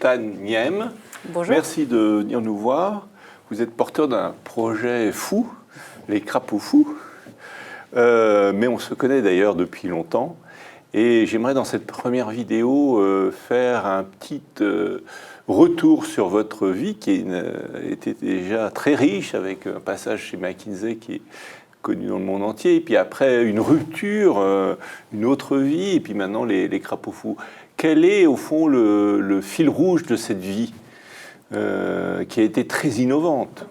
Montaniem. Bonjour. Merci de venir nous voir. Vous êtes porteur d'un projet fou, les crapauds fous. Mais on se connaît d'ailleurs depuis longtemps. Et j'aimerais dans cette première vidéo faire un petit retour sur votre vie qui était déjà très riche avec un passage chez McKinsey qui est connu dans le monde entier. Et puis après une rupture, une autre vie et puis maintenant les crapauds fous. Quel est au fond le fil rouge de cette vie qui a été très innovante?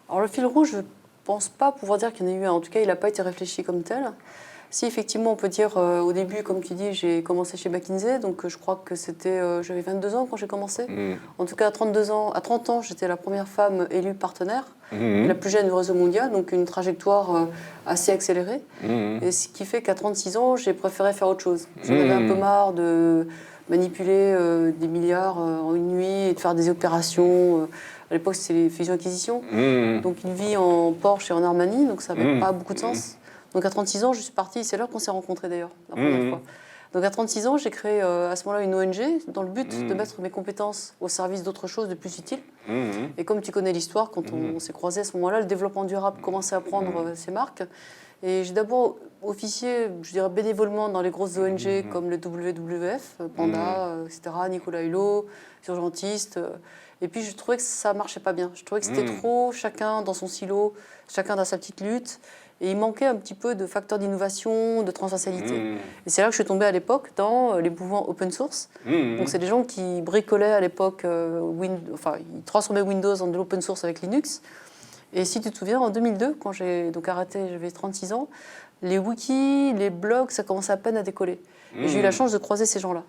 Alors le fil rouge, je ne pense pas pouvoir dire qu'il y en a eu un. En tout cas, il n'a pas été réfléchi comme tel. Si effectivement, on peut dire au début, comme tu dis, j'ai commencé chez McKinsey, donc je crois que c'était, j'avais 22 ans quand j'ai commencé. En tout cas, à 30 ans, j'étais la première femme élue partenaire, et la plus jeune du réseau mondial, donc une trajectoire assez accélérée. Et ce qui fait qu'à 36 ans, j'ai préféré faire autre chose. J'en avais un peu marre de manipuler des milliards en une nuit et de faire des opérations. À l'époque, c'était les fusions-acquisitions. Donc une vie en Porsche et en Armani, donc ça n'avait pas beaucoup de sens. Donc à 36 ans, je suis partie, c'est là qu'on s'est rencontrés d'ailleurs, la première fois. Donc à 36 ans, j'ai créé à ce moment-là une ONG dans le but de mettre mes compétences au service d'autre chose de plus utile. Et comme tu connais l'histoire, quand on s'est croisés à ce moment-là, le développement durable commençait à prendre ses marques. Et j'ai d'abord officié, je dirais bénévolement, dans les grosses ONG comme le WWF, Panda, etc., Nicolas Hulot, Urgentiste. Et puis je trouvais que ça ne marchait pas bien. Je trouvais que c'était trop, chacun dans son silo, chacun dans sa petite lutte. Et il manquait un petit peu de facteurs d'innovation, de transversalité. Et c'est là que je suis tombée à l'époque dans les mouvements open source. Donc c'est des gens qui bricolaient à l'époque, ils transformaient Windows en de l'open source avec Linux. Et si tu te souviens, en 2002, quand j'ai donc arrêté, j'avais 36 ans, les wikis, les blogs, ça commençait à peine à décoller. Et j'ai eu la chance de croiser ces gens-là.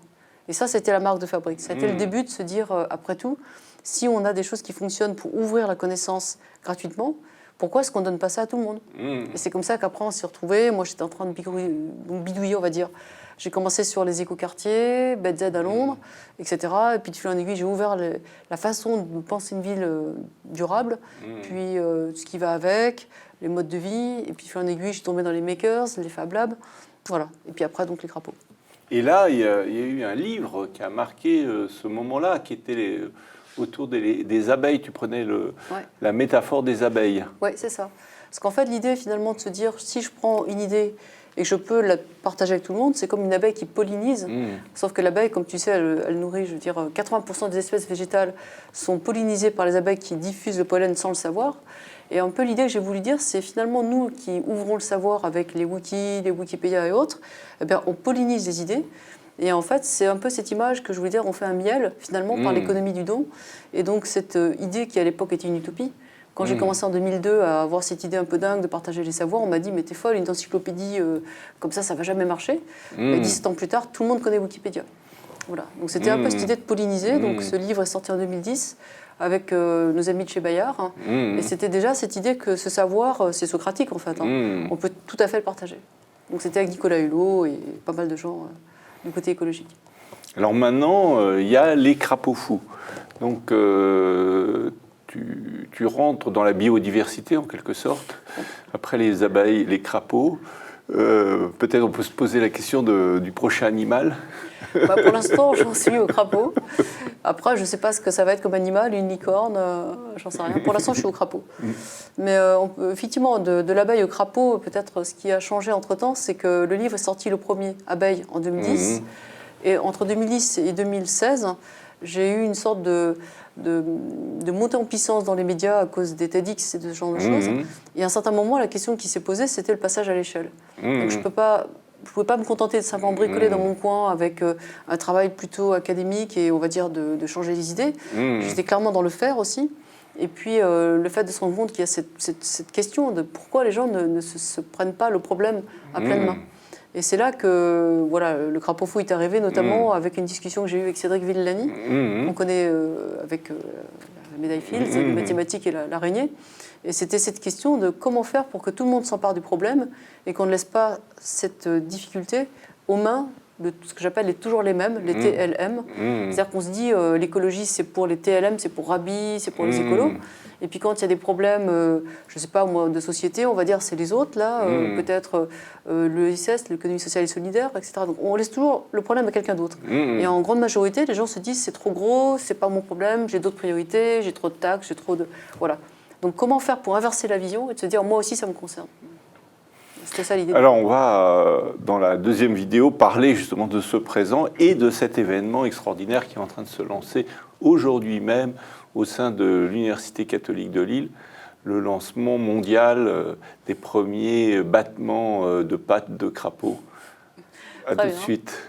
Et ça, c'était la marque de fabrique. Ça a été le début de se dire, après tout, si on a des choses qui fonctionnent pour ouvrir la connaissance gratuitement, pourquoi est-ce qu'on ne donne pas ça à tout le monde? Et c'est comme ça qu'après on s'est retrouvés. Moi j'étais en train de bidouiller, on va dire. J'ai commencé sur les écoquartiers, BZ à Londres, etc. Et puis de fil en aiguille, j'ai ouvert la façon de penser une ville durable, puis ce qui va avec, les modes de vie. Et puis de fil en aiguille, je suis tombée dans les makers, les Fab Labs. Voilà. Et puis après, donc les crapauds. Et là, il y a eu un livre qui a marqué ce moment-là, qui était autour des abeilles. Tu prenais la métaphore des abeilles. Oui, c'est ça. Parce qu'en fait, l'idée finalement de se dire, si je prends une idée et que je peux la partager avec tout le monde, c'est comme une abeille qui pollinise. Sauf que l'abeille, comme tu sais, elle nourrit, je veux dire, 80% des espèces végétales sont pollinisées par les abeilles qui diffusent le pollen sans le savoir. Et un peu l'idée que j'ai voulu dire, c'est finalement nous qui ouvrons le savoir avec les wikis, les Wikipédia et autres, eh bien, on pollinise les idées. Et en fait, c'est un peu cette image que je voulais dire, on fait un miel, finalement, par l'économie du don. Et donc, cette idée qui, à l'époque, était une utopie. Quand j'ai commencé en 2002 à avoir cette idée un peu dingue de partager les savoirs, on m'a dit, mais t'es folle, une encyclopédie comme ça va jamais marcher. Et 17 ans plus tard, tout le monde connaît Wikipédia. Voilà. Donc, c'était un peu cette idée de polliniser. Donc, ce livre est sorti en 2010 avec nos amis de chez Bayard. Et c'était déjà cette idée que ce savoir, c'est socratique, en fait. On peut tout à fait le partager. Donc, c'était avec Nicolas Hulot et pas mal de gens du côté écologique. Alors maintenant, il y a les crapauds fous. Donc, tu rentres dans la biodiversité, en quelque sorte. Après les abeilles, les crapauds. Peut-être on peut se poser la question du prochain animal. Pour l'instant, j'en suis au crapaud. Après, je ne sais pas ce que ça va être comme animal, une licorne, j'en sais rien. Pour l'instant, je suis au crapaud. Mais effectivement, de l'abeille au crapaud, peut-être ce qui a changé entre-temps, c'est que le livre est sorti le premier, Abeille, en 2010. Et entre 2010 et 2016, j'ai eu une sorte de montée en puissance dans les médias à cause des TEDx et de ce genre de choses. Et à un certain moment, la question qui s'est posée, c'était le passage à l'échelle. Donc je ne pouvais pas me contenter de simplement bricoler dans mon coin avec un travail plutôt académique et on va dire de changer les idées. J'étais clairement dans le faire aussi. Et puis le fait de se rendre compte qu'il y a cette question de pourquoi les gens ne se prennent pas le problème à pleine main. Et c'est là que voilà, le crapaud fou est arrivé, notamment avec une discussion que j'ai eue avec Cédric Villani, qu'on connaît avec la médaille Fields, les mathématiques et l'araignée. Et c'était cette question de comment faire pour que tout le monde s'empare du problème et qu'on ne laisse pas cette difficulté aux mains ce que j'appelle toujours les mêmes, les TLM. C'est-à-dire qu'on se dit l'écologie c'est pour les TLM, c'est pour Rabi, c'est pour les écolos. Et puis quand il y a des problèmes, je ne sais pas moi, de société, on va dire c'est les autres là, peut-être le ISS, l'économie sociale et solidaire, etc. Donc on laisse toujours le problème à quelqu'un d'autre. Et en grande majorité, les gens se disent c'est trop gros, c'est pas mon problème, j'ai d'autres priorités, j'ai trop de taxes, j'ai trop de... Voilà. Donc comment faire pour inverser la vision et de se dire moi aussi ça me concerne. C'était ça l'idée. Alors on va, dans la deuxième vidéo, parler justement de ce présent et de cet événement extraordinaire qui est en train de se lancer aujourd'hui même au sein de l'Université catholique de Lille, le lancement mondial des premiers battements de pattes de crapaud. À tout de suite.